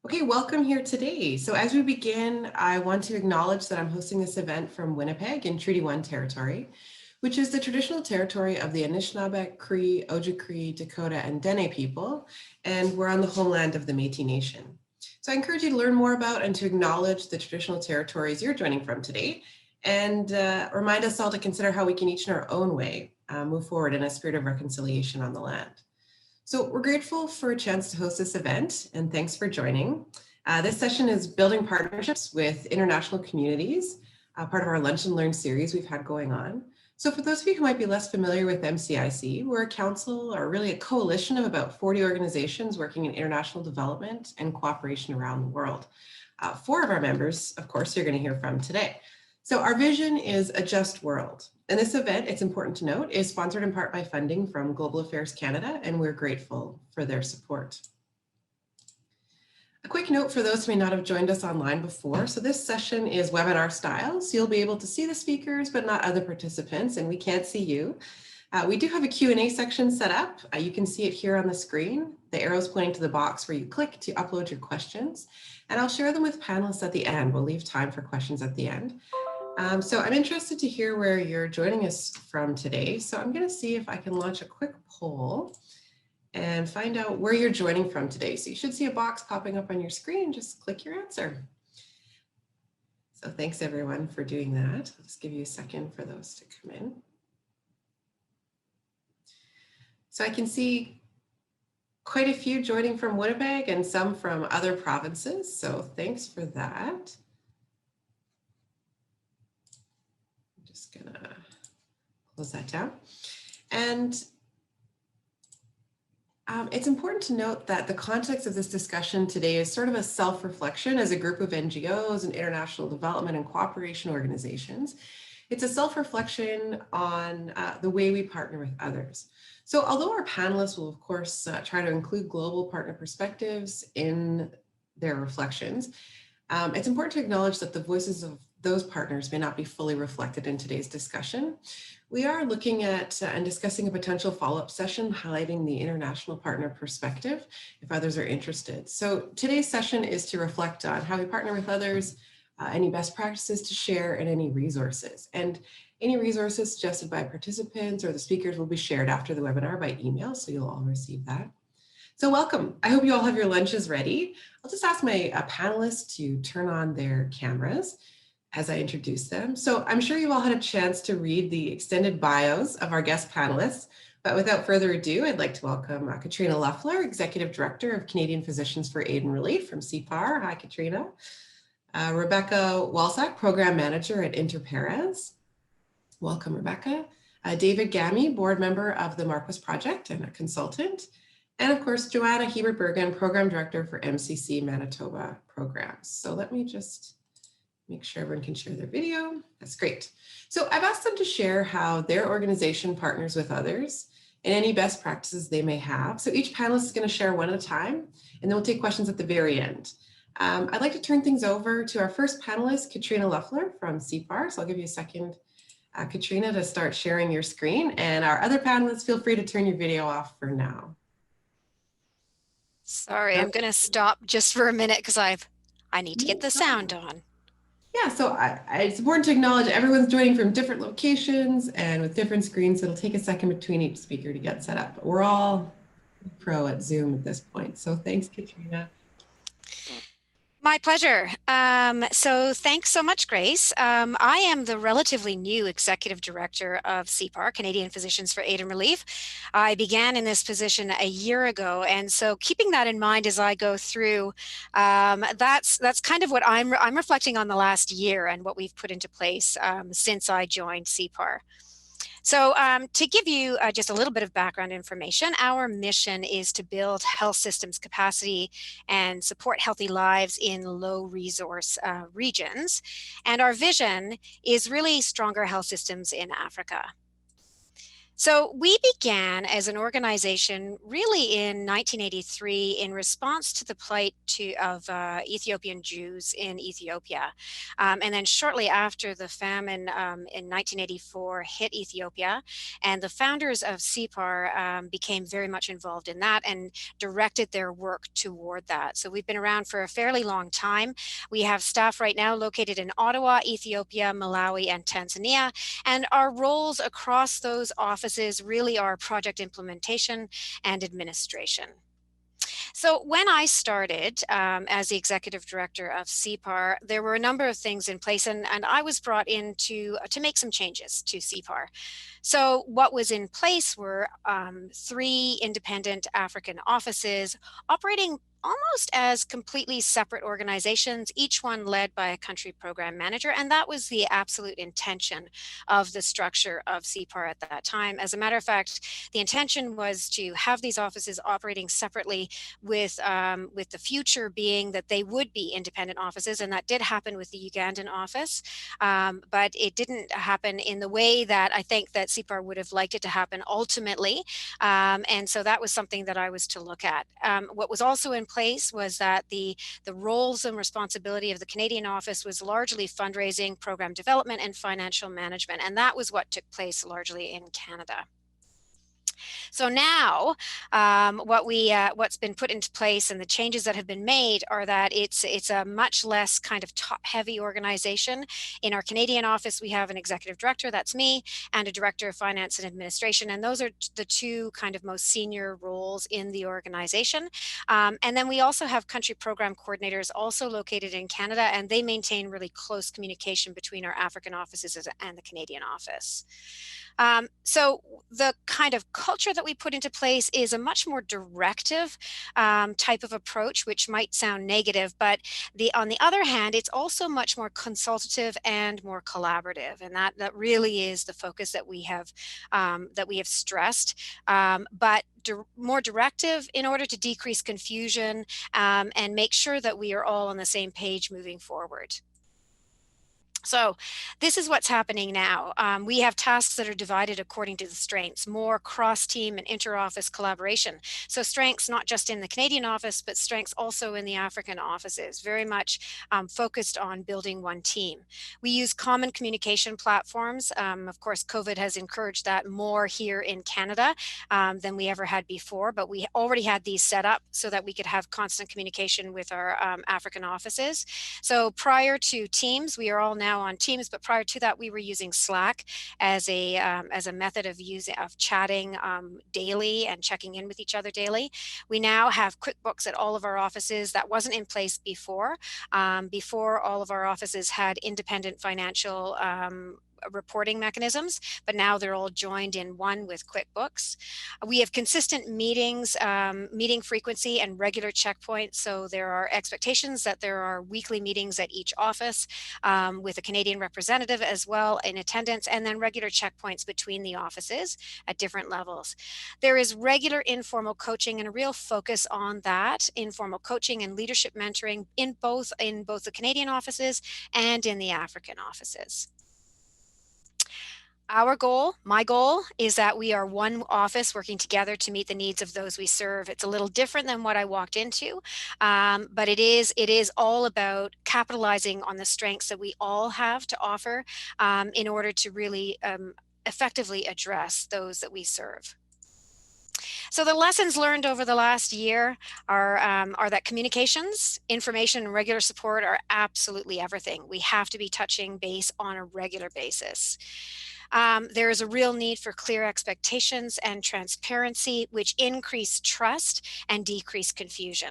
Okay, welcome here today. So as we begin, I want to acknowledge that I'm hosting this event from Winnipeg in Treaty 1 territory, which is the traditional territory of the Anishinaabe, Cree, Ojibwe, Dakota, and Dene people, and we're on the homeland of the Métis Nation. So I encourage you to learn more about and to acknowledge the traditional territories you're joining from today, and remind us all to consider how we can each in our own way move forward in a spirit of reconciliation on the land. So we're grateful for a chance to host this event, and thanks for joining. This session is building partnerships with international communities, part of our Lunch and Learn series we've had going on. So for those of you who might be less familiar with MCIC, we're a council, or really a coalition of about 40 organizations working in international development and cooperation around the world. 4 of our members, of course, you're going to hear from today. So our vision is a just world. And this event, it's important to note, is sponsored in part by funding from Global Affairs Canada, and we're grateful for their support. A quick note for those who may not have joined us online before. So this session is webinar style, so you'll be able to see the speakers, but not other participants, and we can't see you. We do have a Q&A section set up. You can see it here on the screen. The arrow's pointing to the box where you click to upload your questions, and I'll share them with panelists at the end. We'll leave time for questions at the end. So I'm interested to hear where you're joining us from today. So I'm going to see if I can launch a quick poll and find out where you're joining from today. So you should see a box popping up on your screen. Just click your answer. So thanks everyone for doing that. I'll just give you a second for those to come in. So I can see quite a few joining from Winnipeg and some from other provinces. So thanks for that. Gonna close that down. And it's important to note that the context of this discussion today is sort of a self-reflection as a group of NGOs and international development and cooperation organizations. It's a self-reflection on the way we partner with others. So although our panelists will of course try to include global partner perspectives in their reflections, it's important to acknowledge that the voices of those partners may not be fully reflected in today's discussion. We are looking at and discussing a potential follow-up session highlighting the international partner perspective if others are interested. So today's session is to reflect on how we partner with others, any best practices to share, and any resources. And any resources suggested by participants or the speakers will be shared after the webinar by email, so you'll all receive that. So welcome. I hope you all have your lunches ready. I'll just ask my panelists to turn on their cameras as I introduce them. So I'm sure you all had a chance to read the extended bios of our guest panelists, but without further ado, I'd like to welcome Katrina Loeffler, Executive Director of Canadian Physicians for Aid and Relief from CPAR. Hi, Katrina. Rebecca Walczak, Program Manager at Interpares. Welcome, Rebecca. David Gammy, Board Member of the Marquis Project and a consultant. And of course, Joanna Hebert-Bergen, Program Director for MCC Manitoba Programs. So let me just make sure everyone can share their video. That's great. So I've asked them to share how their organization partners with others and any best practices they may have. So each panelist is going to share one at a time, and then we'll take questions at the very end. I'd like to turn things over to our first panelist, Katrina Loeffler from CPAR. So I'll give you a second, Katrina, to start sharing your screen. And our other panelists, feel free to turn your video off for now. Sorry, I'm going to stop just for a minute because I need to get the sound on. Yeah, so it's important to acknowledge everyone's joining from different locations and with different screens. So it'll take a second between each speaker to get set up. We're all pro at Zoom at this point. So thanks, Katrina. My pleasure. So thanks so much, Grace. I am the relatively new Executive Director of CPAR, Canadian Physicians for Aid and Relief. I began in this position a year ago, and so keeping that in mind as I go through, that's kind of what I'm reflecting on the last year and what we've put into place since I joined CPAR. So to give you just a little bit of background information, our mission is to build health systems capacity and support healthy lives in low resource regions. And our vision is really stronger health systems in Africa. So we began as an organization really in 1983 in response to the plight of Ethiopian Jews in Ethiopia. And then shortly after the famine in 1984 hit Ethiopia, and the founders of CPAR became very much involved in that and directed their work toward that. So we've been around for a fairly long time. We have staff right now located in Ottawa, Ethiopia, Malawi, and Tanzania. And our roles across those offices really are project implementation and administration. So when I started as the executive director of CPAR, there were a number of things in place, and I was brought in to make some changes to CPAR. So what was in place were 3 independent African offices operating almost as completely separate organizations, each one led by a country program manager. And that was the absolute intention of the structure of CPAR at that time. As a matter of fact, the intention was to have these offices operating separately with the future being that they would be independent offices. And that did happen with the Ugandan office. But it didn't happen in the way that I think that CPAR would have liked it to happen ultimately. And so that was something that I was to look at. What was also in place was that the roles and responsibility of the Canadian office was largely fundraising, program development, and financial management. And that was what took place largely in Canada. So now, what's been put into place and the changes that have been made are that it's a much less kind of top-heavy organization. In our Canadian office, we have an executive director, that's me, and a director of finance and administration, and those are the 2 kind of most senior roles in the organization. And then we also have country program coordinators also located in Canada, and they maintain really close communication between our African offices and the Canadian office. So the kind of culture that we put into place is a much more directive type of approach, which might sound negative, but on the other hand, it's also much more consultative and more collaborative, and that really is the focus that we have stressed. But more directive in order to decrease confusion and make sure that we are all on the same page moving forward. So this is what's happening now. We have tasks that are divided according to the strengths, more cross-team and inter-office collaboration. So strengths not just in the Canadian office, but strengths also in the African offices, very much focused on building one team. We use common communication platforms. Of course, COVID has encouraged that more here in Canada than we ever had before, but we already had these set up so that we could have constant communication with our African offices. So prior to Teams, we are all now on Teams, but prior to that, we were using Slack as a method of chatting daily and checking in with each other daily. We now have QuickBooks at all of our offices. That wasn't in place before. Before, all of our offices had independent financial reporting mechanisms, but now they're all joined in one with QuickBooks. We have consistent meetings, meeting frequency and regular checkpoints. So there are expectations that there are weekly meetings at each office with a Canadian representative as well in attendance, and then regular checkpoints between the offices at different levels. There is regular informal coaching and a real focus on that informal coaching and leadership mentoring in both the Canadian offices and in the African offices. Our goal, my goal, is that we are one office working together to meet the needs of those we serve. It's a little different than what I walked into, but it is all about capitalizing on the strengths that we all have to offer in order to really effectively address those that we serve. So the lessons learned over the last year are that communications, information, and regular support are absolutely everything. We have to be touching base on a regular basis. There is a real need for clear expectations and transparency, which increase trust and decrease confusion.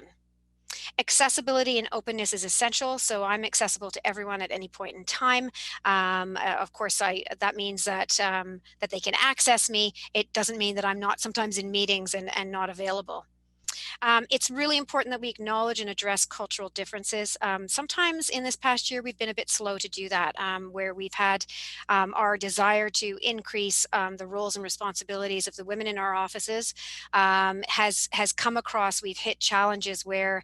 Accessibility and openness is essential, so I'm accessible to everyone at any point in time. Of course, that means that that they can access me. It doesn't mean that I'm not sometimes in meetings and not available. It's really important that we acknowledge and address cultural differences. Sometimes in this past year, we've been a bit slow to do that, where we've had our desire to increase the roles and responsibilities of the women in our offices has come across. We've hit challenges where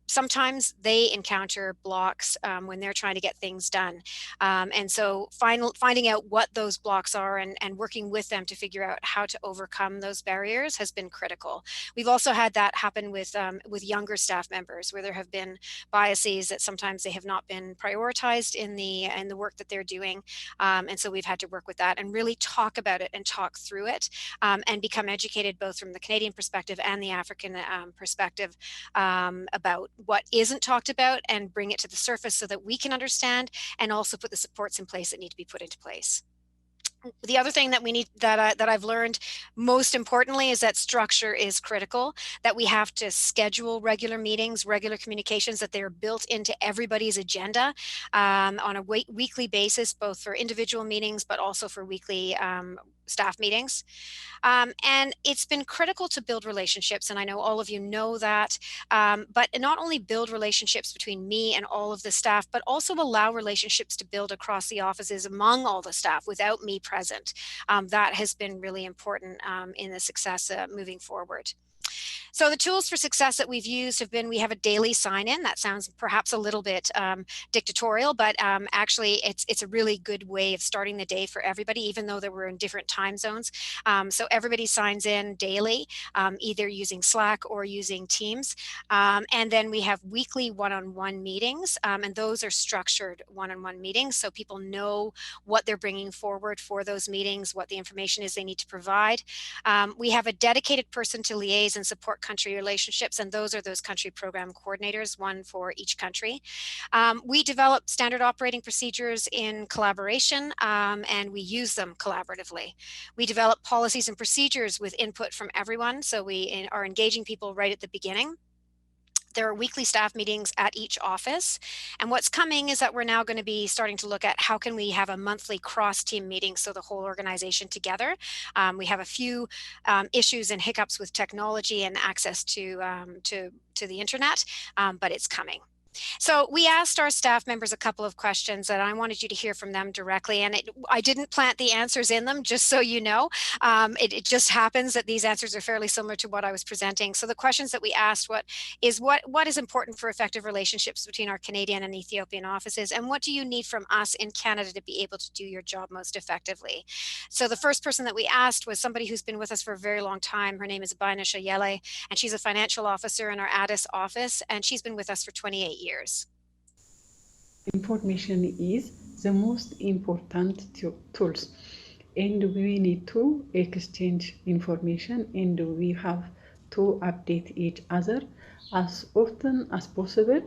sometimes they encounter blocks when they're trying to get things done. And so finding out what those blocks are and working with them to figure out how to overcome those barriers has been critical. We've also had that happen with younger staff members, where there have been biases that sometimes they have not been prioritized in the work that they're doing. And so we've had to work with that and really talk about it and talk through it, and become educated both from the Canadian perspective and the African perspective about what isn't talked about, and bring it to the surface so that we can understand, and also put the supports in place that need to be put into place. The other thing that we need that I've learned most importantly is that structure is critical, that we have to schedule regular meetings, regular communications, that they're built into everybody's agenda on a weekly basis, both for individual meetings, but also for weekly staff meetings. And it's been critical to build relationships, and I know all of you know that, but not only build relationships between me and all of the staff, but also allow relationships to build across the offices among all the staff without me present. That has been really important in the success moving forward. So the tools for success that we've used have been, we have a daily sign-in. That sounds perhaps a little bit dictatorial, but actually it's a really good way of starting the day for everybody, even though we're in different time zones. So everybody signs in daily, either using Slack or using Teams. And then we have weekly one-on-one meetings, and those are structured one-on-one meetings. So people know what they're bringing forward for those meetings, what the information is they need to provide. We have a dedicated person to liaise and support country relationships, and those are those country program coordinators, one for each country. We develop standard operating procedures in collaboration, and we use them collaboratively. We develop policies and procedures with input from everyone, so we are engaging people right at the beginning. There are weekly staff meetings at each office. And what's coming is that we're now going to be starting to look at how can we have a monthly cross-team meeting, so the whole organization together. We have a few issues and hiccups with technology and access to the internet, but it's coming. So we asked our staff members a couple of questions, and I wanted you to hear from them directly. And I didn't plant the answers in them, just so you know. It just happens that these answers are fairly similar to what I was presenting. So the questions that we asked, what is important for effective relationships between our Canadian and Ethiopian offices, and what do you need from us in Canada to be able to do your job most effectively? So the first person that we asked was somebody who's been with us for a very long time. Her name is Baina Shayele, and she's a financial officer in our Addis office, and she's been with us for 28 years. Information is the most important tools, and we need to exchange information, and we have to update each other as often as possible.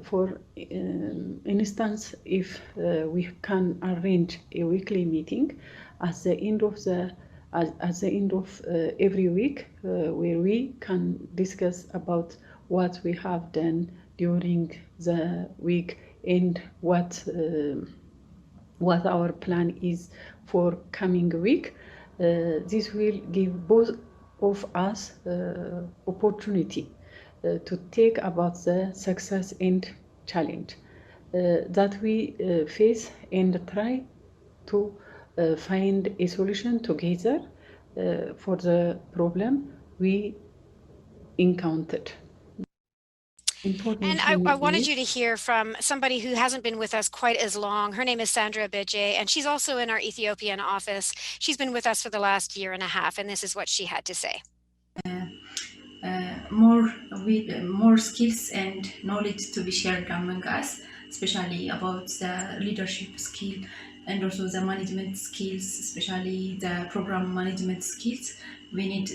For instance, if we can arrange a weekly meeting at the end of every week, where we can discuss about what we have done during the week and what our plan is for coming week. This will give both of us opportunity to take about the success and challenge that we face, and try to find a solution together for the problem we encountered. And I wanted you to hear from somebody who hasn't been with us quite as long. Her name is Sandra Beje, and she's also in our Ethiopian office. She's been with us for the last year and a half, and this is what she had to say. More skills and knowledge to be shared among us, especially about the leadership skill and also the management skills, especially the program management skills. We need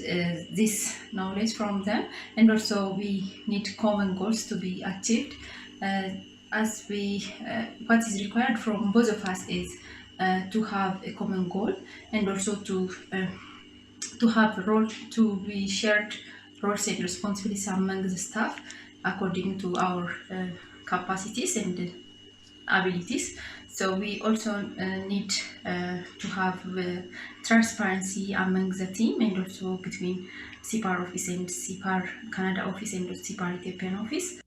this knowledge from them, and also we need common goals to be achieved. As we, what is required from both of us is to have a common goal, and also to have a role to be shared roles and responsibilities among the staff according to our capacities and abilities. So we also need to have transparency among the team, and also between CPAR office and CPAR Canada office and CPAR Ethiopian office.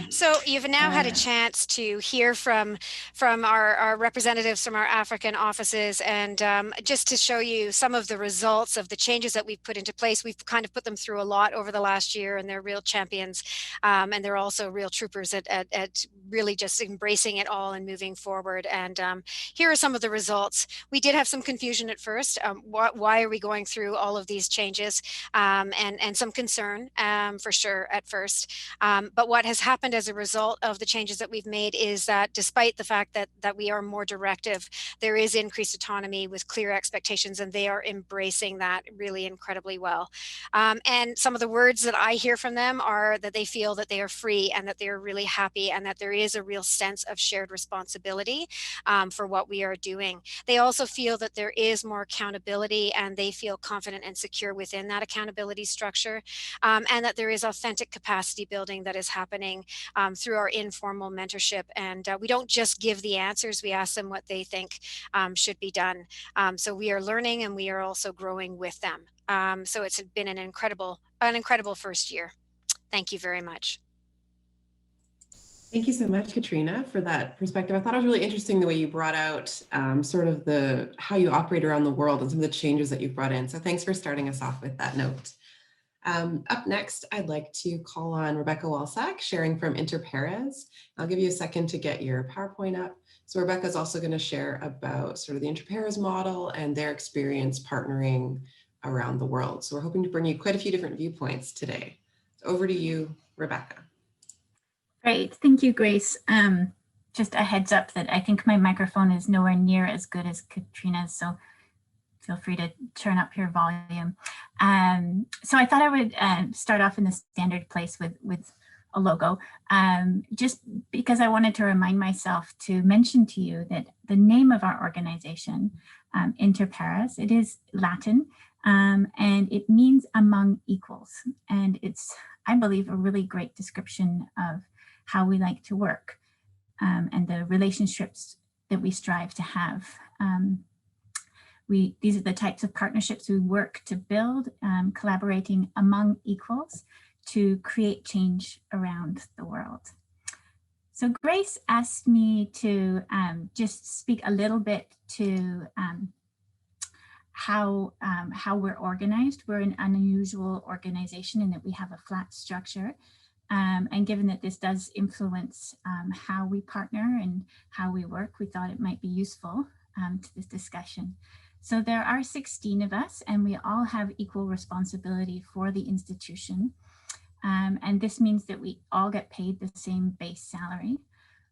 So you've now had a chance to hear from our representatives from our African offices, and just to show you some of the results of the changes that we've put into place. We've kind of put them through a lot over the last year, and they're real champions, and they're also real troopers at really just embracing it all and moving forward. And here are some of the results. We did have some confusion at first. Why are we going through all of these changes? And some concern for sure at first. But what has happened as a result of the changes that we've made is that despite the fact that we are more directive, there is increased autonomy with clear expectations, and they are embracing that really incredibly well. And some of the words that I hear from them are that they feel that they are free and that they're really happy and that there is a real sense of shared responsibility for what we are doing. They also feel that there is more accountability, and they feel confident and secure within that accountability structure, and that there is authentic capacity building that is happening through our informal mentorship. And we don't just give the answers, we ask them what they think should be done. So we are learning, and we are also growing with them. So it's been an incredible first year. Thank you very much. Thank you so much, Katrina, for that perspective. I thought it was really interesting the way you brought out sort of how you operate around the world and some of the changes that you've brought in. So thanks for starting us off with that note. Up next, I'd like to call on Rebecca Walsack, sharing from Interpares. I'll give you a second to get your PowerPoint up. So Rebecca is also going to share about sort of the Interpares model and their experience partnering around the world. So we're hoping to bring you quite a few different viewpoints today. So over to you, Rebecca. Great, thank you, Grace. Just a heads up that I think my microphone is nowhere near as good as Katrina's, so feel free to turn up your volume. So I thought I would start off in the standard place with a logo, just because I wanted to remind myself to mention to you that the name of our organization, Interpares, it is Latin, and it means among equals. And it's, I believe, a really great description of how we like to work and the relationships that we strive to have. These are the types of partnerships we work to build, collaborating among equals to create change around the world. So Grace asked me to just speak a little bit to how we're organized. We're an unusual organization in that we have a flat structure. And given that this does influence how we partner and how we work, we thought it might be useful to this discussion. So there are 16 of us, and we all have equal responsibility for the institution. And this means that we all get paid the same base salary.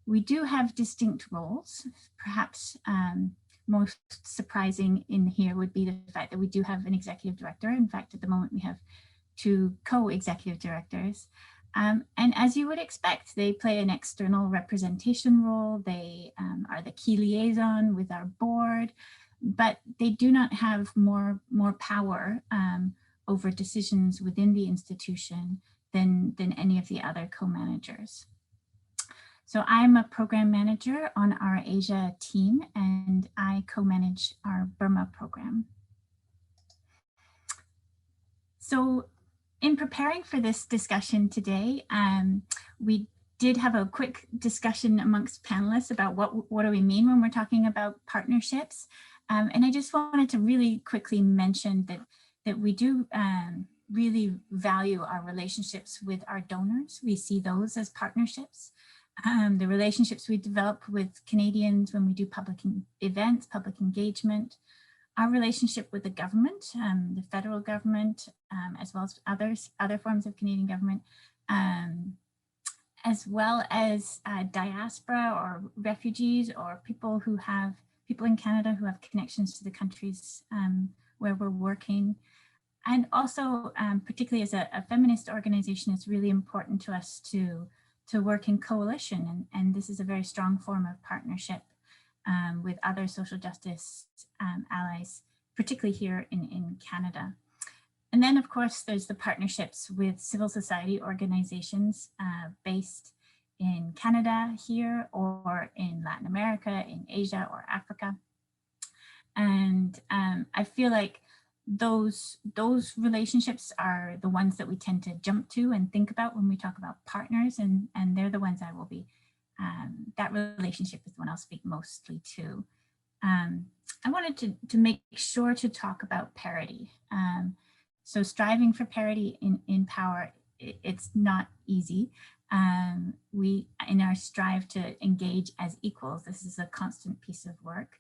We do have distinct roles. Perhaps most surprising in here would be the fact that we do have an executive director. In fact, at the moment we have 2 co-executive directors. And as you would expect, they play an external representation role. They are the key liaison with our board, but they do not have more power over decisions within the institution than any of the other co-managers. So I'm a program manager on our Asia team, and I co-manage our Burma program. So in preparing for this discussion today, we did have a quick discussion amongst panelists about what do we mean when we're talking about partnerships. And I just wanted to really quickly mention that we do really value our relationships with our donors. We see those as partnerships. The relationships we develop with Canadians when we do public events, public engagement, our relationship with the government, the federal government, as well as other forms of Canadian government, as well as diaspora or refugees or people in Canada who have connections to the countries where we're working. And also, particularly as a feminist organization, it's really important to us to work in coalition. And this is a very strong form of partnership with other social justice allies, particularly here in Canada. And then, of course, there's the partnerships with civil society organizations based in Canada here, or in Latin America, in Asia or Africa. And I feel like those relationships are the ones that we tend to jump to and think about when we talk about partners, and they're the ones I will be, that relationship is the one I'll speak mostly to. I wanted to make sure to talk about parity. So striving for parity in power, it's not easy. We, in our strive to engage as equals, this is a constant piece of work.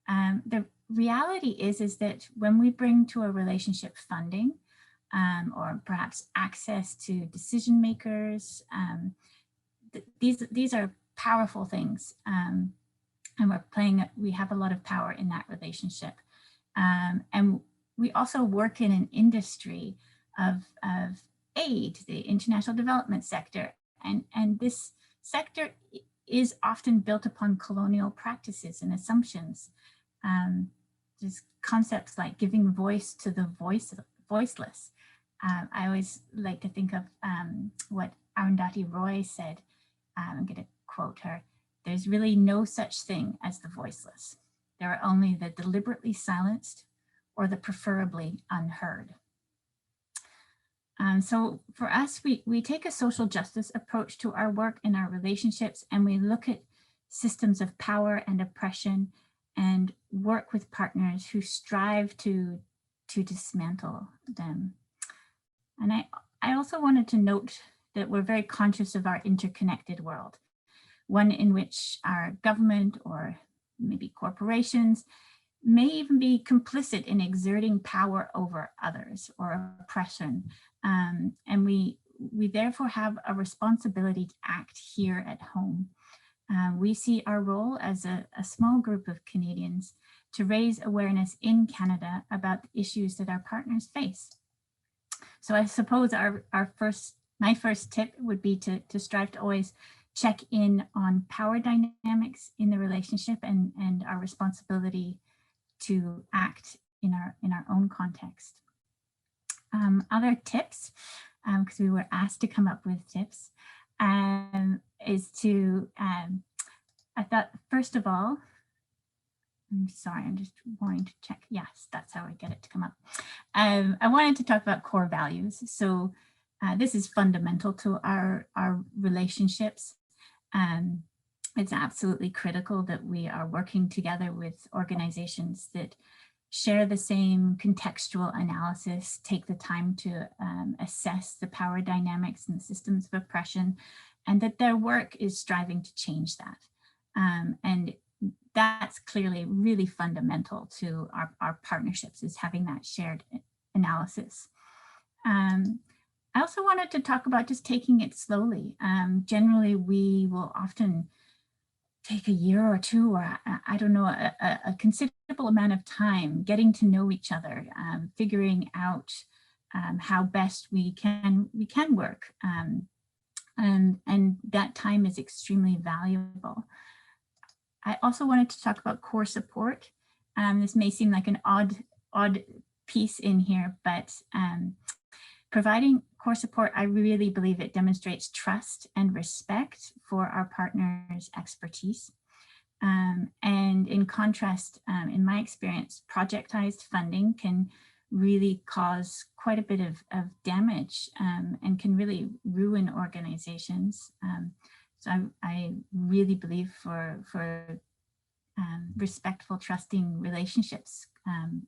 The reality is that when we bring to a relationship funding, or perhaps access to decision makers, these are powerful things. And we have a lot of power in that relationship. And we also work in an industry of aid, the international development sector. And this sector is often built upon colonial practices and assumptions. There's concepts like giving voice to the voiceless. I always like to think of what Arundhati Roy said. I'm going to quote her. There's really no such thing as the voiceless. There are only the deliberately silenced or the preferably unheard. So for us, we take a social justice approach to our work and our relationships, and we look at systems of power and oppression and work with partners who strive to dismantle them. And I also wanted to note that we're very conscious of our interconnected world, one in which our government or maybe corporations may even be complicit in exerting power over others or oppression. And we therefore have a responsibility to act here at home. We see our role as a small group of Canadians to raise awareness in Canada about the issues that our partners face. So I suppose my first tip would be to strive to always check in on power dynamics in the relationship and our responsibility to act in our own context. Other tips, because we were asked to come up with tips, is to, I thought, first of all, I'm sorry, I'm just wanting to check. Yes, that's how I get it to come up. I wanted to talk about core values. So this is fundamental to our relationships. It's absolutely critical that we are working together with organizations that share the same contextual analysis, take the time to assess the power dynamics and the systems of oppression, and that their work is striving to change that. And that's clearly really fundamental to our partnerships, is having that shared analysis. I also wanted to talk about just taking it slowly. Generally, we will often take a year or two, or I don't know, a considerable amount of time getting to know each other, figuring out how best we can work. And that time is extremely valuable. I also wanted to talk about core support. This may seem like an odd piece in here, but providing core support, I really believe it demonstrates trust and respect for our partners' expertise. And in contrast, in my experience, projectized funding can really cause quite a bit of damage and can really ruin organizations. So I really believe for respectful, trusting relationships,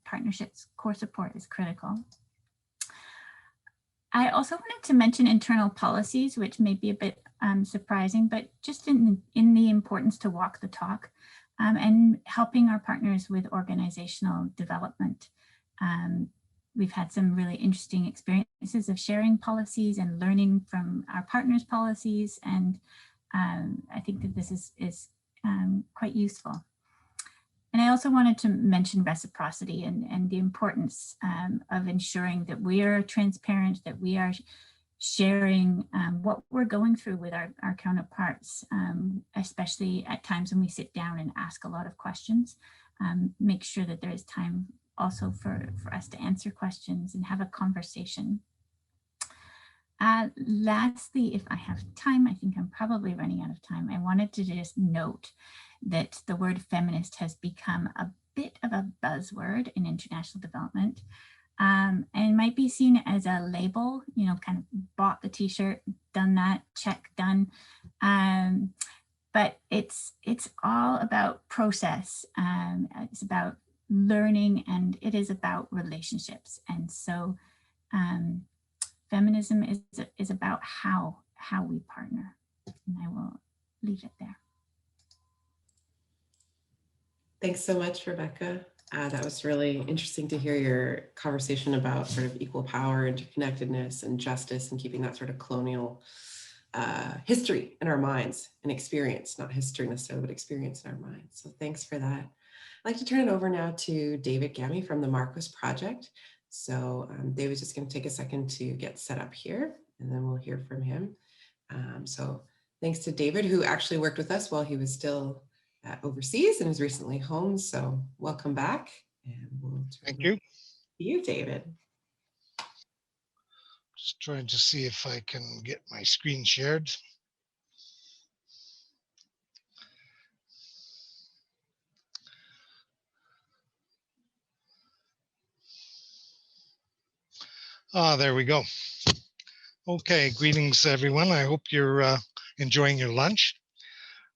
partnerships, core support is critical. I also wanted to mention internal policies, which may be a bit surprising, but just in the importance to walk the talk and helping our partners with organizational development. We've had some really interesting experiences of sharing policies and learning from our partners' policies, and I think that this is quite useful. And I also wanted to mention reciprocity and the importance of ensuring that we are transparent, that we are sharing what we're going through with our counterparts, especially at times when we sit down and ask a lot of questions. Make sure that there is time also for us to answer questions and have a conversation. Lastly, if I have time, I think I'm probably running out of time, I wanted to just note that the word feminist has become a bit of a buzzword in international development. and might be seen as a label, you know, kind of bought the t-shirt, done that, check, done. But it's all about process. It's about learning, and it is about relationships. And so feminism is about how we partner. And I will leave it there. Thanks so much, Rebecca. That was really interesting to hear your conversation about sort of equal power, interconnectedness, and justice, and keeping that sort of colonial history in our minds and experience, not history necessarily, but experience in our minds. So thanks for that. I'd like to turn it over now to David Gammy from the Marquis Project. So David's just going to take a second to get set up here, and then we'll hear from him. So thanks to David, who actually worked with us while he was still overseas and is recently home. So welcome back. And we'll Thank you. To you, David. Just trying to see if I can get my screen shared. There we go. Okay, greetings everyone. I hope you're enjoying your lunch.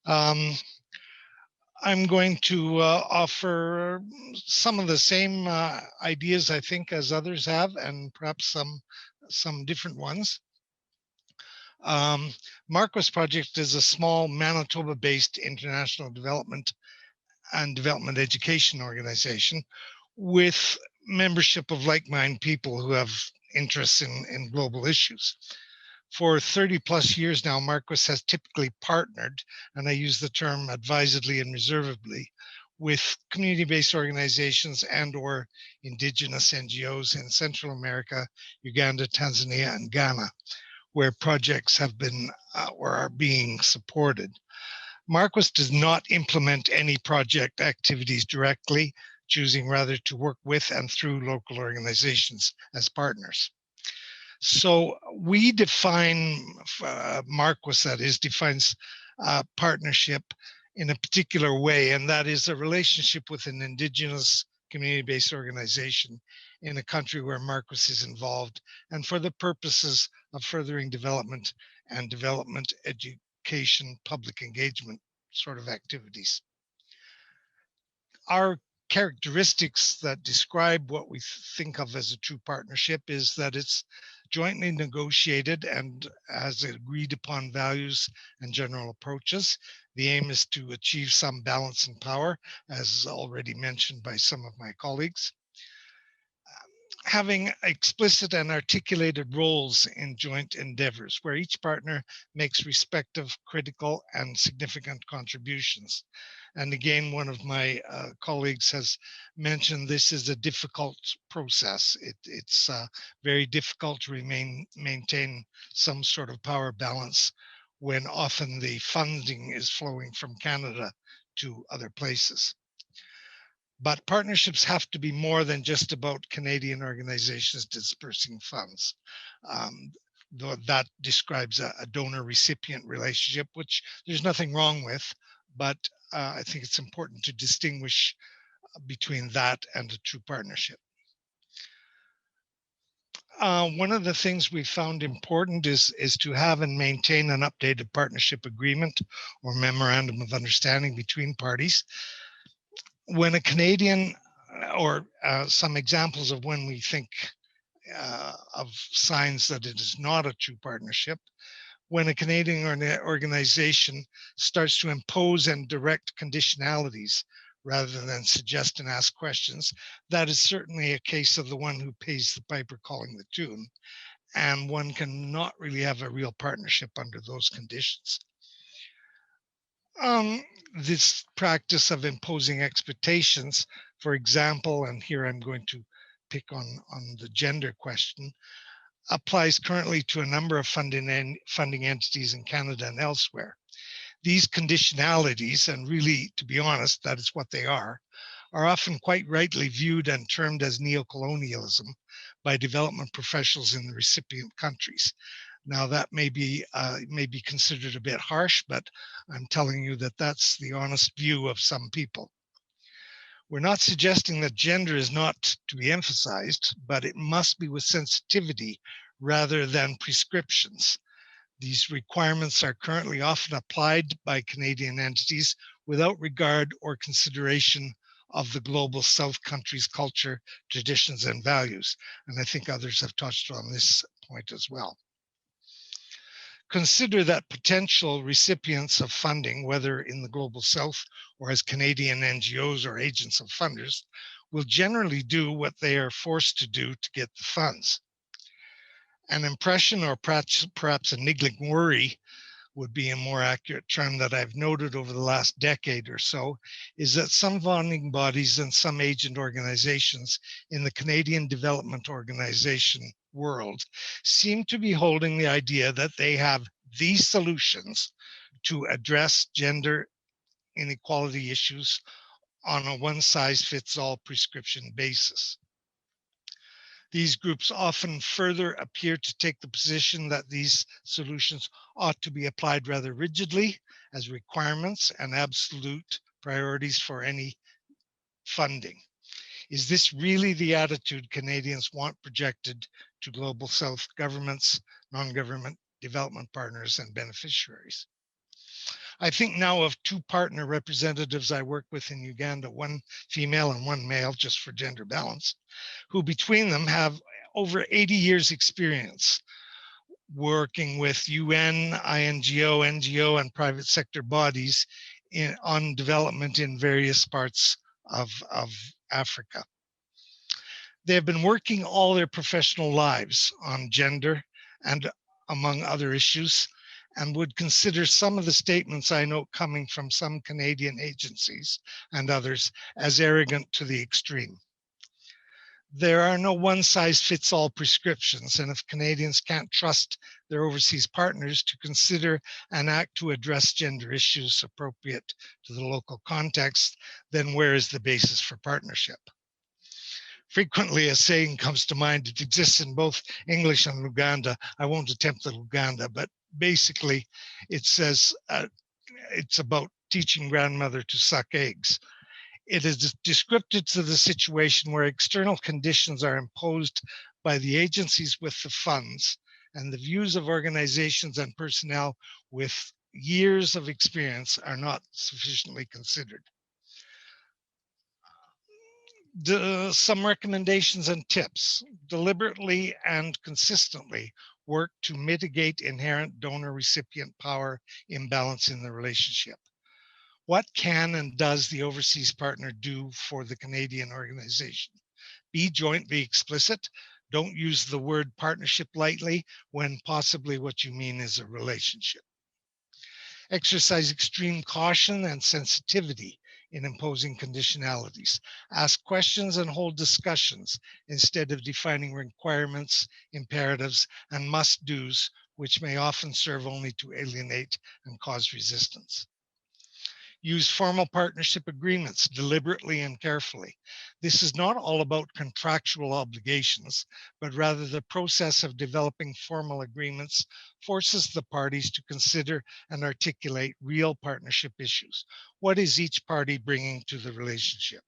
I'm going to offer some of the same ideas, I think, as others have, and perhaps some different ones. Marquis Project is a small Manitoba-based international development and development education organization with membership of like-minded people who have interests in global issues. For 30 plus years now, Marquis has typically partnered, and I use the term advisedly and reservedly, with community-based organizations and or indigenous NGOs in Central America, Uganda, Tanzania, and Ghana, where projects have been or are being supported. Marquis does not implement any project activities directly, choosing rather to work with and through local organizations as partners. So we define, Marquis that is, defines partnership in a particular way, and that is a relationship with an indigenous community-based organization in a country where Marquis is involved, and for the purposes of furthering development and development education, public engagement sort of activities. Our characteristics that describe what we think of as a true partnership is that it's jointly negotiated and has agreed upon values and general approaches. The aim is to achieve some balance in power, as already mentioned by some of my colleagues. Having explicit and articulated roles in joint endeavors where each partner makes respective critical and significant contributions. And again, one of my colleagues has mentioned this is a difficult process. It's very difficult to maintain some sort of power balance when often the funding is flowing from Canada to other places. But partnerships have to be more than just about Canadian organizations dispersing funds. Though that describes a donor-recipient relationship, which there's nothing wrong with, but I think it's important to distinguish between that and a true partnership. One of the things we found important is to have and maintain an updated partnership agreement or memorandum of understanding between parties. When a Canadian, or some examples of when we think of signs that it is not a true partnership, when a Canadian organization starts to impose and direct conditionalities rather than suggest and ask questions, that is certainly a case of the one who pays the piper calling the tune, and one cannot really have a real partnership under those conditions. This practice of imposing expectations, for example, and here I'm going to pick on the gender question, applies currently to a number of funding entities in Canada and elsewhere. These conditionalities, and really, to be honest, that is what they are often quite rightly viewed and termed as neocolonialism by development professionals in the recipient countries. Now that may be considered a bit harsh, but I'm telling you that that's the honest view of some people. We're not suggesting that gender is not to be emphasized, but it must be with sensitivity rather than prescriptions. These requirements are currently often applied by Canadian entities without regard or consideration of the global South country's culture, traditions, and values. And I think others have touched on this point as well. Consider that potential recipients of funding, whether in the global South or as Canadian NGOs or agents of funders, will generally do what they are forced to do to get the funds. An impression, or perhaps a niggling worry, would be a more accurate term, that I've noted over the last decade or so, is that some funding bodies and some agent organizations in the Canadian development organization world seem to be holding the idea that they have these solutions to address gender inequality issues on a one-size-fits-all prescription basis. These groups often further appear to take the position that these solutions ought to be applied rather rigidly as requirements and absolute priorities for any funding. Is this really the attitude Canadians want projected to global South governments, non-government development partners, and beneficiaries? I think now of two partner representatives I work with in Uganda, one female and one male, just for gender balance, who between them have over 80 years experience working with UN, INGO, NGO, and private sector bodies on development in various parts of Africa. They have been working all their professional lives on gender and among other issues, and would consider some of the statements I note coming from some Canadian agencies and others as arrogant to the extreme. There are no one-size-fits-all prescriptions, and if Canadians can't trust their overseas partners to consider and act to address gender issues appropriate to the local context, then where is the basis for partnership? Frequently, a saying comes to mind. It exists in both English and Luganda. I won't attempt the Luganda, but basically it says it's about teaching grandmother to suck eggs. It is descriptive to the situation where external conditions are imposed by the agencies with the funds, and the views of organizations and personnel with years of experience are not sufficiently considered. Some recommendations and tips: deliberately and consistently work to mitigate inherent donor-recipient power imbalance in the relationship. What can and does the overseas partner do for the Canadian organization? Be jointly explicit. Don't use the word partnership lightly when possibly what you mean is a relationship. Exercise extreme caution and sensitivity in imposing conditionalities. Ask questions and hold discussions instead of defining requirements, imperatives, and must-dos, which may often serve only to alienate and cause resistance. Use formal partnership agreements deliberately and carefully. This is not all about contractual obligations, but rather the process of developing formal agreements forces the parties to consider and articulate real partnership issues. What is each party bringing to the relationship?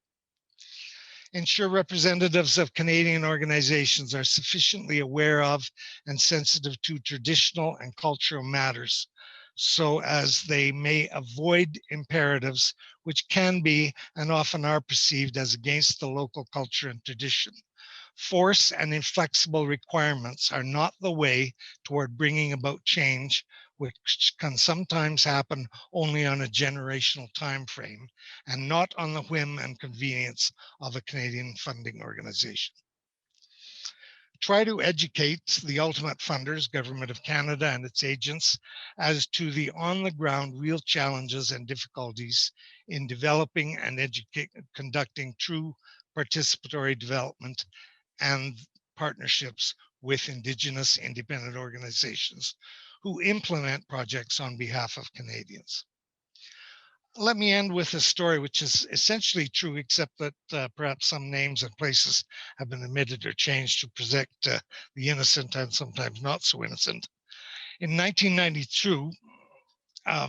Ensure representatives of Canadian organizations are sufficiently aware of and sensitive to traditional and cultural matters, so as they may avoid imperatives which can be and often are perceived as against the local culture and tradition. Force and inflexible requirements are not the way toward bringing about change, which can sometimes happen only on a generational time frame and not on the whim and convenience of a Canadian funding organization. Try to educate the ultimate funders, Government of Canada and its agents, as to the on-the-ground real challenges and difficulties in developing and conducting true participatory development and partnerships with Indigenous independent organizations who implement projects on behalf of Canadians. Let me end with a story which is essentially true, except that perhaps some names and places have been omitted or changed to protect the innocent and sometimes not so innocent. In 1992,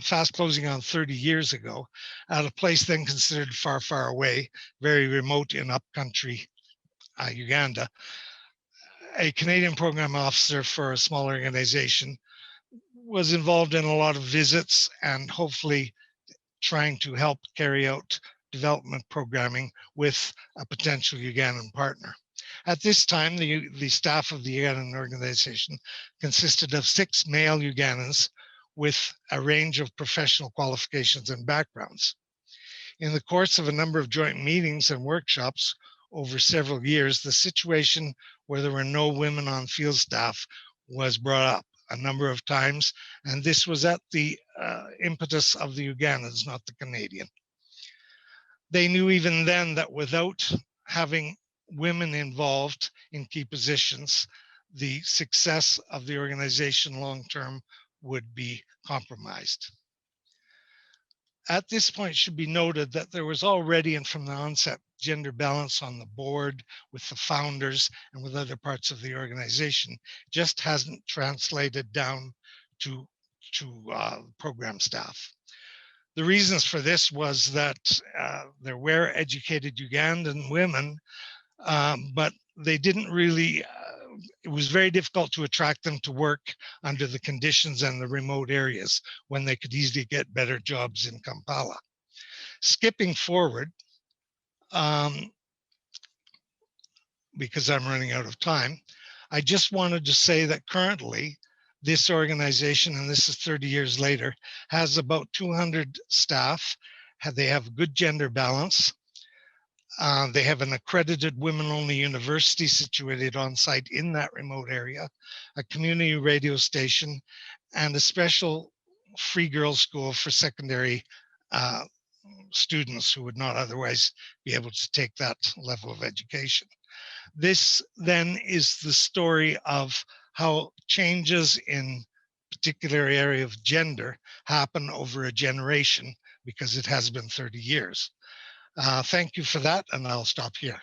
fast closing on 30 years ago, at a place then considered far, far away, very remote in upcountry Uganda. A Canadian program officer for a small organization was involved in a lot of visits and hopefully trying to help carry out development programming with a potential Ugandan partner. At this time, the staff of the Ugandan organization consisted of 6 male Ugandans with a range of professional qualifications and backgrounds. In the course of a number of joint meetings and workshops over several years, the situation where there were no women on field staff was brought up a number of times, and this was at the impetus of the Ugandans, not the Canadian. They knew even then that without having women involved in key positions, the success of the organization long-term would be compromised. At this point, it should be noted that there was already, and from the onset, gender balance on the board with the founders and with other parts of the organization, just hasn't translated down to program staff. The reasons for this was that there were educated Ugandan women, but they didn't really, it was very difficult to attract them to work under the conditions and the remote areas when they could easily get better jobs in Kampala. Skipping forward, because I'm running out of time, I just wanted to say that currently this organization, and this is 30 years later, has about 200 staff. They have good gender balance. They have an accredited women-only university situated on site in that remote area, a community radio station, and a special free girls' school for secondary students who would not otherwise be able to take that level of education. This then is the story of how changes in particular area of gender happen over a generation, because it has been 30 years. Thank you for that, and I'll stop here.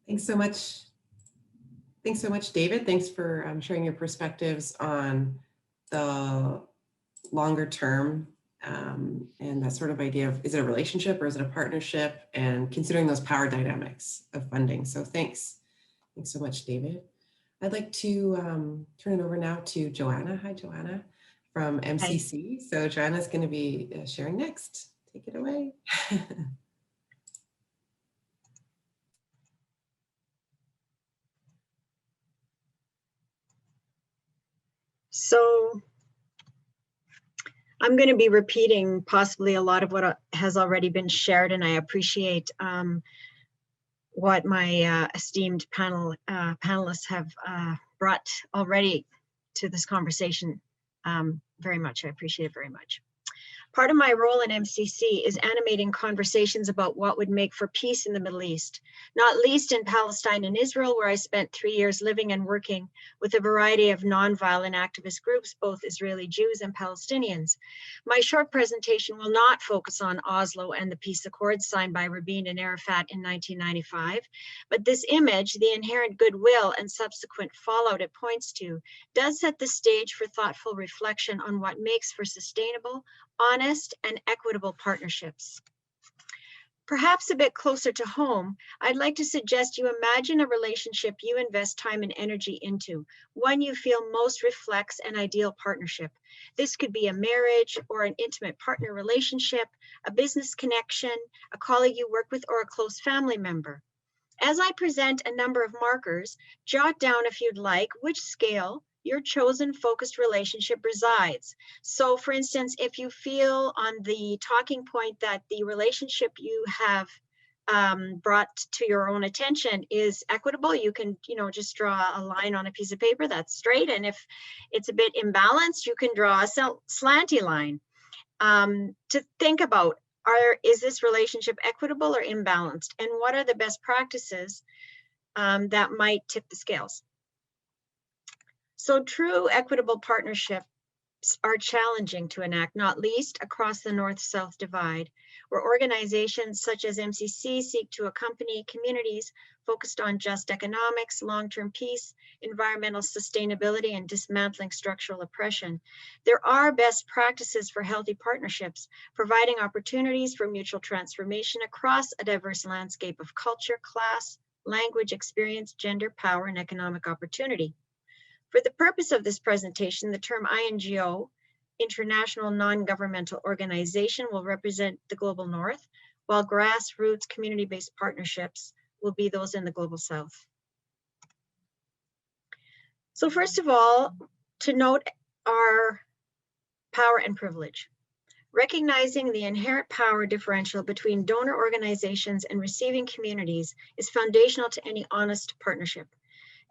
Thanks so much. Thanks so much, David. Thanks for sharing your perspectives on the longer term and that sort of idea of, is it a relationship or is it a partnership, and considering those power dynamics of funding. So thanks. Thanks so much, David. I'd like to turn it over now to Joanna. Hi, Joanna, from MCC. Hi. So Joanna's going to be sharing next. Take it away. So I'm going to be repeating possibly a lot of what has already been shared, and I appreciate what my esteemed panelists have brought already to this conversation very much. I appreciate it very much. Part of my role in MCC is animating conversations about what would make for peace in the Middle East, not least in Palestine and Israel, where I spent 3 years living and working with a variety of nonviolent activist groups, both Israeli Jews and Palestinians. My short presentation will not focus on Oslo and the peace accords signed by Rabin and Arafat in 1995, but this image, the inherent goodwill and subsequent fallout it points to, does set the stage for thoughtful reflection on what makes for sustainable, honest, and equitable partnerships. Perhaps a bit closer to home, I'd like to suggest you imagine a relationship you invest time and energy into, one you feel most reflects an ideal partnership. This could be a marriage or an intimate partner relationship, a business connection, a colleague you work with, or a close family member. As I present a number of markers, jot down if you'd like which scale your chosen focused relationship resides. So for instance, if you feel on the talking point that the relationship you have brought to your own attention is equitable, you can, just draw a line on a piece of paper that's straight. And if it's a bit imbalanced, you can draw a slanty line to think about, is this relationship equitable or imbalanced? And what are the best practices that might tip the scales? So true equitable partnership are challenging to enact, not least across the North-South divide, where organizations such as MCC seek to accompany communities focused on just economics, long-term peace, environmental sustainability, and dismantling structural oppression. There are best practices for healthy partnerships, providing opportunities for mutual transformation across a diverse landscape of culture, class, language, experience, gender, power, and economic opportunity. For the purpose of this presentation, the term INGO, International Non-Governmental Organization, will represent the Global North, while grassroots community-based partnerships will be those in the Global South. So first of all, to note our power and privilege. Recognizing the inherent power differential between donor organizations and receiving communities is foundational to any honest partnership.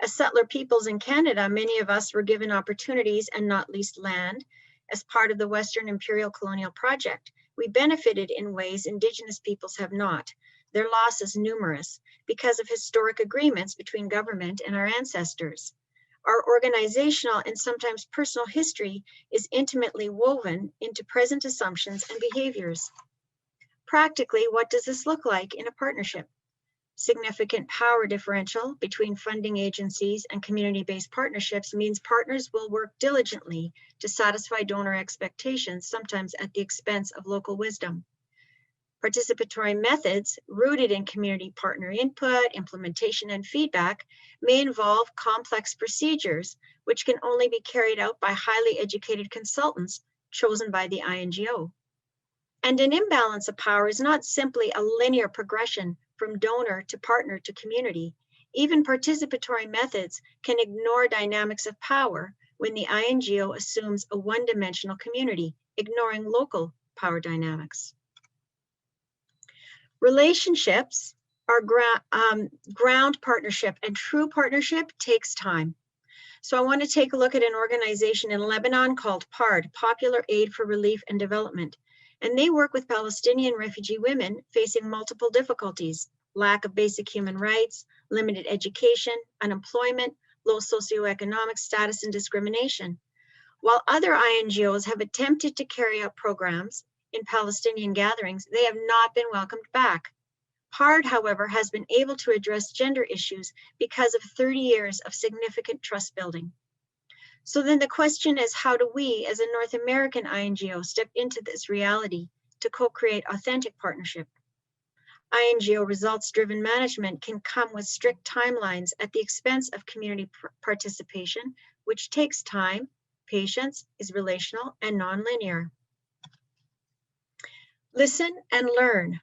As settler peoples in Canada, many of us were given opportunities and not least land as part of the Western Imperial Colonial Project. We benefited in ways Indigenous peoples have not. Their loss is numerous because of historic agreements between government and our ancestors. Our organizational and sometimes personal history is intimately woven into present assumptions and behaviors. Practically, what does this look like in a partnership? Significant power differential between funding agencies and community-based partnerships means partners will work diligently to satisfy donor expectations, sometimes at the expense of local wisdom. Participatory methods rooted in community partner input, implementation, and feedback may involve complex procedures, which can only be carried out by highly educated consultants chosen by the INGO. And an imbalance of power is not simply a linear progression from donor to partner to community. Even participatory methods can ignore dynamics of power when the INGO assumes a one-dimensional community, ignoring local power dynamics. Relationships are ground partnership, and true partnership takes time. So I want to take a look at an organization in Lebanon called PARD, Popular Aid for Relief and Development. And they work with Palestinian refugee women facing multiple difficulties: lack of basic human rights, limited education, unemployment, low socioeconomic status, and discrimination. While other INGOs have attempted to carry out programs in Palestinian gatherings, they have not been welcomed back. PARD, however, has been able to address gender issues because of 30 years of significant trust building. So then the question is, how do we as a North American INGO step into this reality to co-create authentic partnership? INGO results-driven management can come with strict timelines at the expense of community participation, which takes time, patience, is relational, and non-linear. Listen and learn.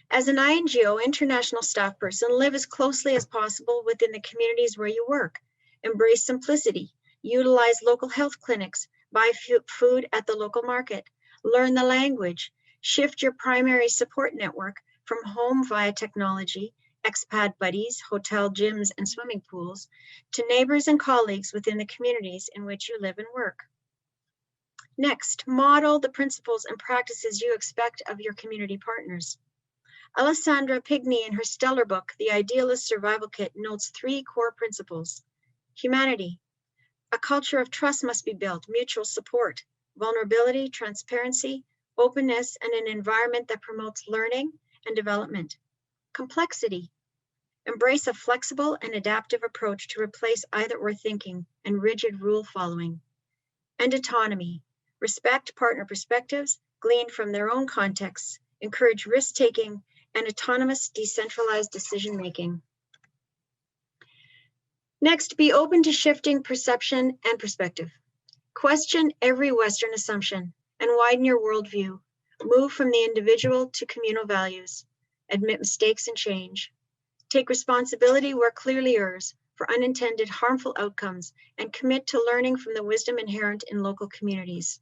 As an INGO international staff person, live as closely as possible within the communities where you work. Embrace simplicity. Utilize local health clinics. Buy food at the local market. Learn the language. Shift your primary support network from home via technology, expat buddies, hotel gyms, and swimming pools, to neighbors and colleagues within the communities in which you live and work. Next, model the principles and practices you expect of your community partners. Alessandra Pigney, in her stellar book, The Idealist Survival Kit, notes 3 core principles. Humanity. A culture of trust must be built, mutual support, vulnerability, transparency, openness, and an environment that promotes learning and development. Complexity. Embrace a flexible and adaptive approach to replace either-or thinking and rigid rule following. And autonomy. Respect partner perspectives, glean from their own contexts, encourage risk-taking, and autonomous, decentralized decision-making. Next, be open to shifting perception and perspective. Question every Western assumption and widen your worldview. Move from the individual to communal values. Admit mistakes and change. Take responsibility where clearly yours for unintended harmful outcomes, and commit to learning from the wisdom inherent in local communities.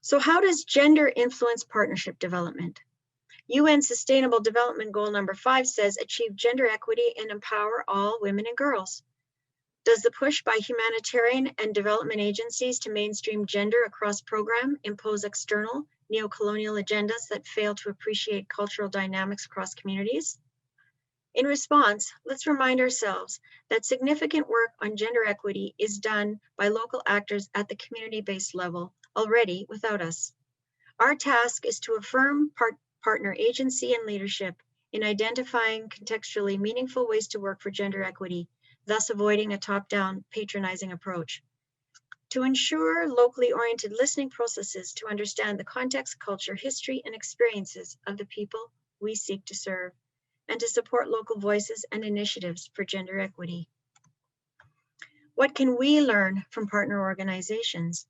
So how does gender influence partnership development? UN Sustainable Development Goal number 5 says, achieve gender equity and empower all women and girls. Does the push by humanitarian and development agencies to mainstream gender across program impose external neo-colonial agendas that fail to appreciate cultural dynamics across communities? In response, let's remind ourselves that significant work on gender equity is done by local actors at the community-based level already without us. Our task is to affirm partner agency and leadership in identifying contextually meaningful ways to work for gender equity, thus avoiding a top-down patronizing approach. To ensure locally oriented listening processes to understand the context, culture, history, and experiences of the people we seek to serve, and to support local voices and initiatives for gender equity. What can we learn from partner organizations?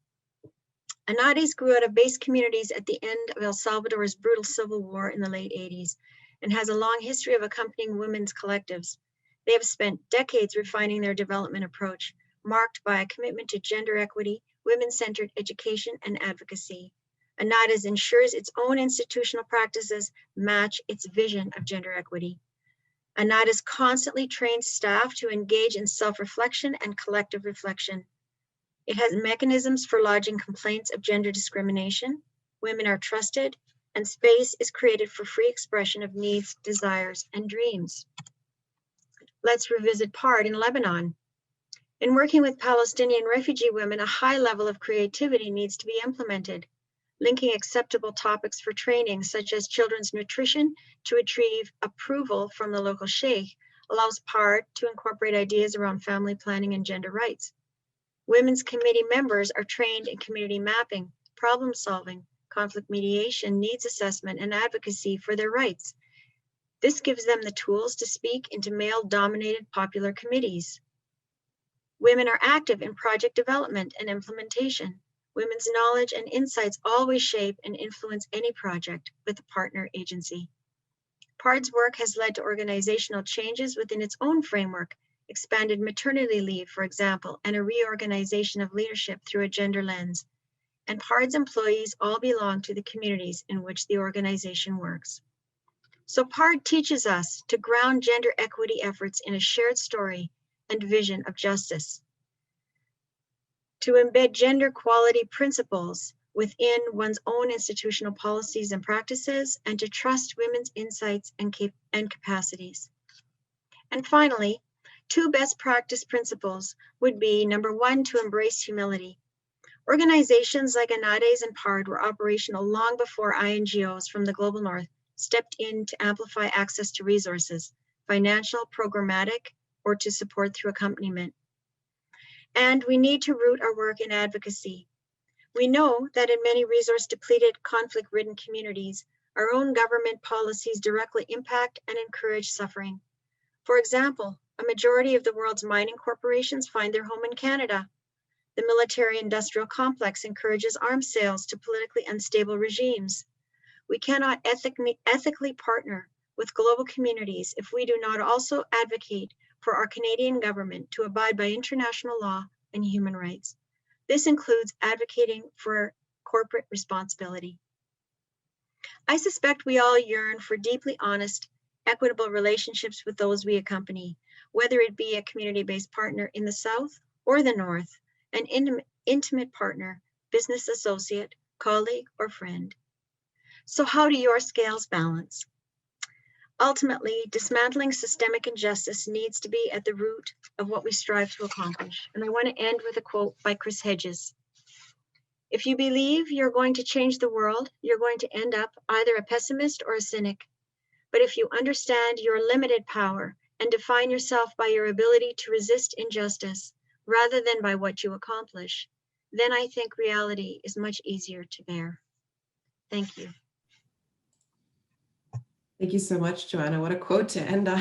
Anades grew out of base communities at the end of El Salvador's brutal civil war in the late 80s and has a long history of accompanying women's collectives. They have spent decades refining their development approach, marked by a commitment to gender equity, women-centered education, and advocacy. Anades ensures its own institutional practices match its vision of gender equity. Anades constantly trains staff to engage in self-reflection and collective reflection. It has mechanisms for lodging complaints of gender discrimination. Women are trusted, and space is created for free expression of needs, desires, and dreams. Let's revisit PARD in Lebanon. In working with Palestinian refugee women, a high level of creativity needs to be implemented. Linking acceptable topics for training, such as children's nutrition, to retrieve approval from the local sheikh, allows PARD to incorporate ideas around family planning and gender rights. Women's committee members are trained in community mapping, problem solving, conflict mediation, needs assessment, and advocacy for their rights. This gives them the tools to speak into male-dominated popular committees. Women are active in project development and implementation. Women's knowledge and insights always shape and influence any project with a partner agency. PARD's work has led to organizational changes within its own framework, expanded maternity leave, for example, and a reorganization of leadership through a gender lens. And PARD's employees all belong to the communities in which the organization works. So PARD teaches us to ground gender equity efforts in a shared story and vision of justice, to embed gender equality principles within one's own institutional policies and practices, and to trust women's insights and capacities. And finally, 2 best practice principles would be, number 1, to embrace humility. Organizations like Anades and PARD were operational long before INGOs from the Global North stepped in to amplify access to resources, financial, programmatic, or to support through accompaniment. And we need to root our work in advocacy. We know that in many resource-depleted, conflict-ridden communities, our own government policies directly impact and encourage suffering. For example, a majority of the world's mining corporations find their home in Canada. The military-industrial complex encourages arms sales to politically unstable regimes. We cannot ethically partner with global communities if we do not also advocate for our Canadian government to abide by international law and human rights. This includes advocating for corporate responsibility. I suspect we all yearn for deeply honest, equitable relationships with those we accompany, whether it be a community-based partner in the South or the North, an intimate partner, business associate, colleague, or friend. So how do your scales balance? Ultimately, dismantling systemic injustice needs to be at the root of what we strive to accomplish. And I want to end with a quote by Chris Hedges. If you believe you're going to change the world, you're going to end up either a pessimist or a cynic. But if you understand your limited power and define yourself by your ability to resist injustice rather than by what you accomplish, then I think reality is much easier to bear. Thank you. Thank you so much, Joanna. What a quote to end on.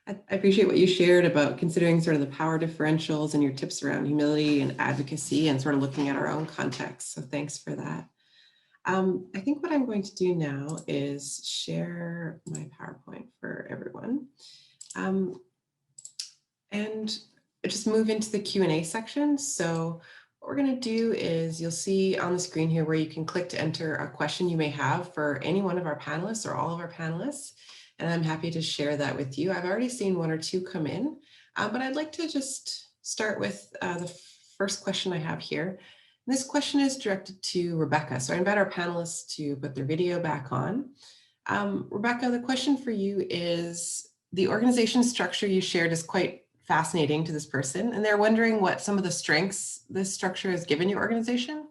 I appreciate what you shared about considering sort of the power differentials and your tips around humility and advocacy and sort of looking at our own context. So thanks for that. I think what I'm going to do now is share my PowerPoint for everyone and just move into the Q&A section. So what we're going to do is you'll see on the screen here where you can click to enter a question you may have for any one of our panelists or all of our panelists. And I'm happy to share that with you. I've already seen 1 or 2 come in, but I'd like to just start with the first question I have here. And this question is directed to Rebecca. So I invite our panelists to put their video back on. Rebecca, the question for you is, the organization structure you shared is quite fascinating to this person, and they're wondering what some of the strengths this structure has given your organization,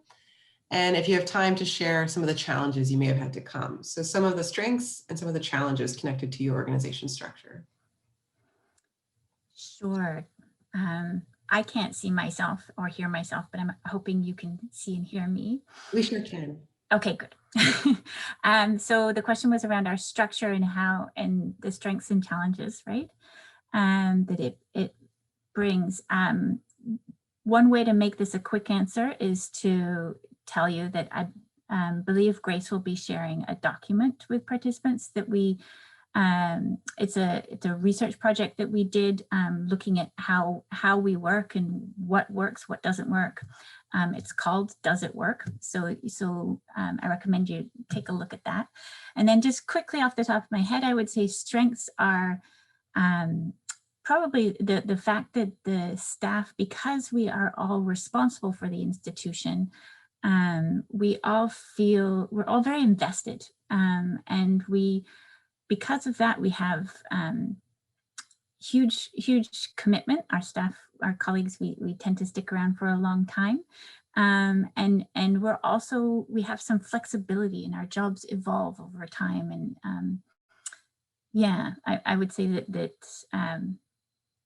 and if you have time to share some of the challenges you may have had to come. So some of the strengths and some of the challenges connected to your organization structure. Sure. I can't see myself or hear myself, but I'm hoping you can see and hear me. We sure can. Okay, good. So the question was around our structure and how, and the strengths and challenges, right? That it brings. One way to make this a quick answer is to tell you that I believe Grace will be sharing a document with participants that we, it's a research project that we did looking at how we work and what works, what doesn't work. It's called Does It Work? So I recommend you take a look at that. And then just quickly off the top of my head, I would say strengths are probably the fact that the staff, because we are all responsible for the institution, we all feel, we're all very invested. And because of that, we have huge commitment. Our staff, our colleagues, we tend to stick around for a long time. And we're also, we have some flexibility, and our jobs evolve over time. And yeah, I would say that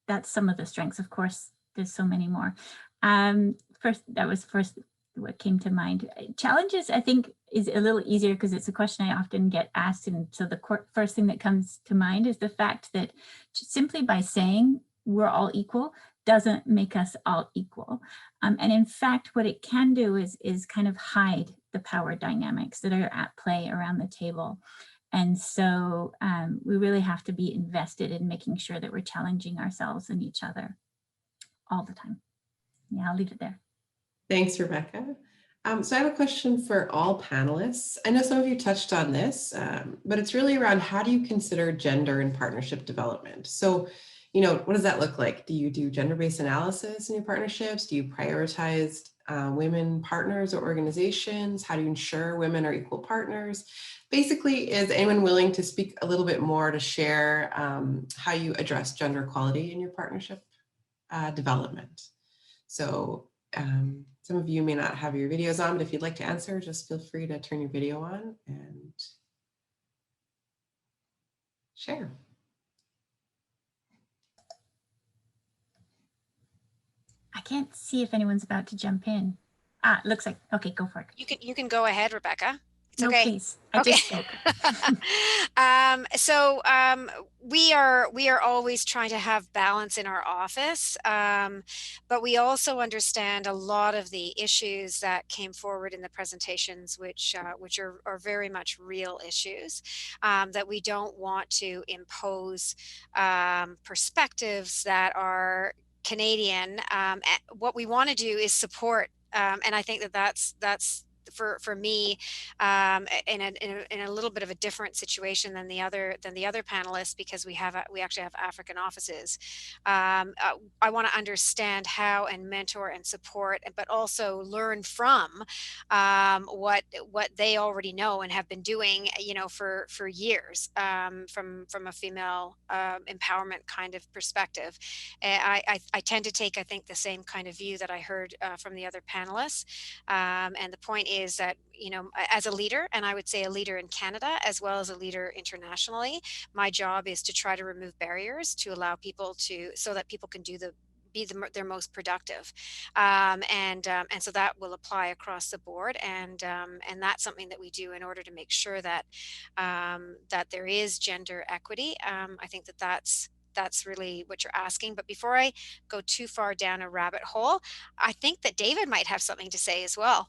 that's some of the strengths. Of course, there's so many more. That was first what came to mind. Challenges, I think, is a little easier because it's a question I often get asked. And so the first thing that comes to mind is the fact that simply by saying we're all equal doesn't make us all equal. And in fact, what it can do is kind of hide the power dynamics that are at play around the table. And so we really have to be invested in making sure that we're challenging ourselves and each other all the time. Yeah, I'll leave it there. Thanks, Rebecca. So I have a question for all panelists. I know some of you touched on this, but it's really around how do you consider gender in partnership development? So, what does that look like? Do you do gender-based analysis in your partnerships? Do you prioritize women partners or organizations? How do you ensure women are equal partners? Basically, is anyone willing to speak a little bit more to share how you address gender equality in your partnership development? So some of you may not have your videos on, but if you'd like to answer, just feel free to turn your video on and share. I can't see if anyone's about to jump in. It looks like, okay, go for it. You can go ahead, Rebecca. It's no, okay. Please. I just spoke. We are always trying to have balance in our office, but we also understand a lot of the issues that came forward in the presentations, which are very much real issues, that we don't want to impose perspectives that are Canadian. What we want to do is support, and I think that's for me in a little bit of a different situation than the other panelists, because we actually have African offices. I want to understand how and mentor and support, but also learn from what they already know and have been doing, for years, from a female empowerment kind of perspective. I tend to take, I think, the same kind of view that I heard from the other panelists, and the point is that, as a leader, and I would say a leader in Canada as well as a leader internationally, my job is to try to remove barriers to allow people so that people can be their most productive, and so that will apply across the board, and that's something that we do in order to make sure that that there is gender equity. I think that's really what you're asking. But before I go too far down a rabbit hole, I think that David might have something to say as well.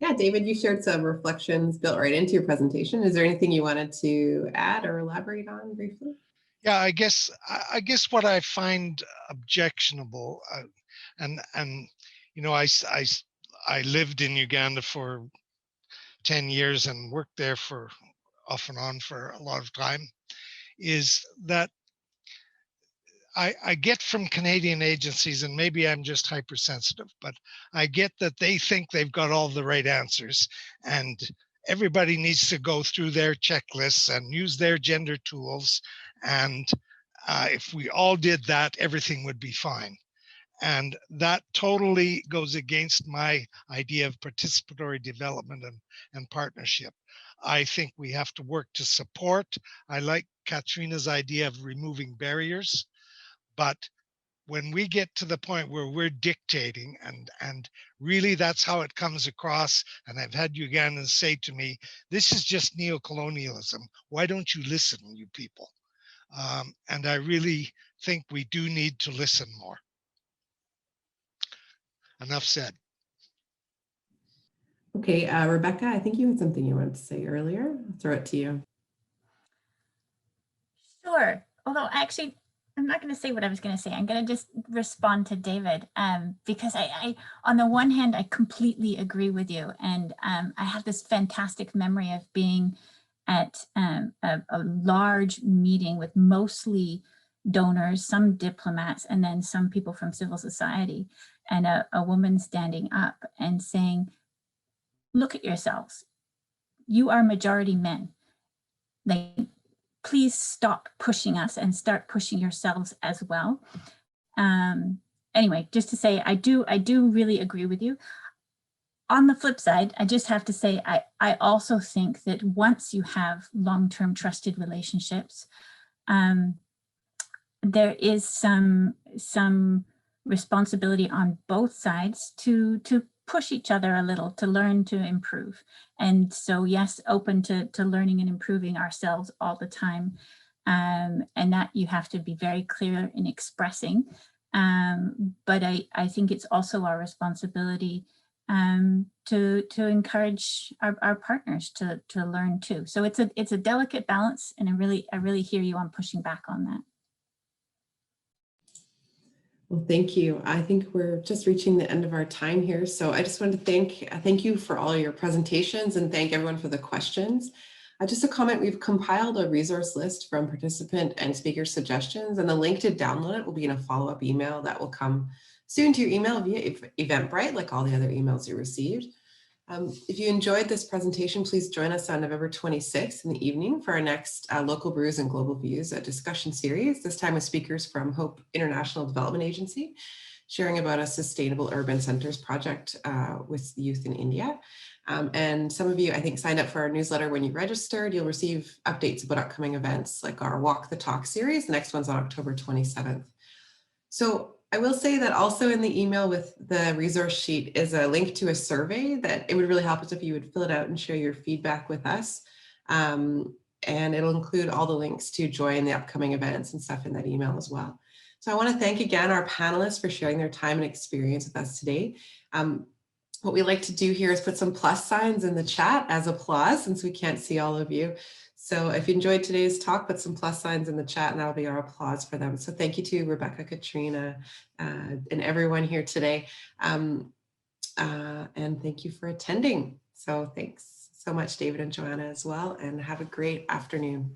Yeah, David, you shared some reflections built right into your presentation. Is there anything you wanted to add or elaborate on briefly? Yeah, I guess what I find objectionable, and I lived in Uganda for 10 years and worked there for off and on for a lot of time, is that I get from Canadian agencies, and maybe I'm just hypersensitive, but I get that they think they've got all the right answers, and everybody needs to go through their checklists and use their gender tools. And if we all did that, everything would be fine. And that totally goes against my idea of participatory development and partnership. I think we have to work to support. I like Katrina's idea of removing barriers, but when we get to the point where we're dictating, and really that's how it comes across, and I've had Ugandans say to me, this is just neocolonialism. Why don't you listen, you people? And I really think we do need to listen more. Enough said. Okay, Rebecca, I think you had something you wanted to say earlier. I'll throw it to you. Sure. Although actually, I'm not going to say what I was going to say. I'm going to just respond to David because I, on the one hand, I completely agree with you. And I have this fantastic memory of being at a large meeting with mostly donors, some diplomats, and then some people from civil society, and a woman standing up and saying, look at yourselves. You are majority men. Like, please stop pushing us and start pushing yourselves as well. Anyway, just to say, I do really agree with you. On the flip side, I just have to say, I also think that once you have long-term trusted relationships, there is some responsibility on both sides to push each other a little, to learn to improve. And so, yes, open to learning and improving ourselves all the time. And that you have to be very clear in expressing. But I think it's also our responsibility to encourage our partners to learn too. So it's a delicate balance, and I really hear you on pushing back on that. Well, thank you. I think we're just reaching the end of our time here. So I just want to thank you for all your presentations and thank everyone for the questions. Just a comment, we've compiled a resource list from participant and speaker suggestions, and the link to download it will be in a follow-up email that will come soon to your email via Eventbrite, like all the other emails you received. If you enjoyed this presentation, please join us on November 26th in the evening for our next Local Brews and Global Views discussion series, this time with speakers from Hope International Development Agency, sharing about a sustainable urban centers project with youth in India. And some of you, I think, signed up for our newsletter when you registered. You'll receive updates about upcoming events like our Walk the Talk series. The next one's on October 27th. So I will say that also in the email with the resource sheet is a link to a survey that it would really help us if you would fill it out and share your feedback with us. And it'll include all the links to join the upcoming events and stuff in that email as well. So I want to thank again our panelists for sharing their time and experience with us today. What we like to do here is put some plus signs in the chat as applause, since we can't see all of you. So if you enjoyed today's talk, put some plus signs in the chat and that'll be our applause for them. So thank you to Rebecca, Katrina, and everyone here today. And thank you for attending. So thanks so much, David and Joanna as well, and have a great afternoon.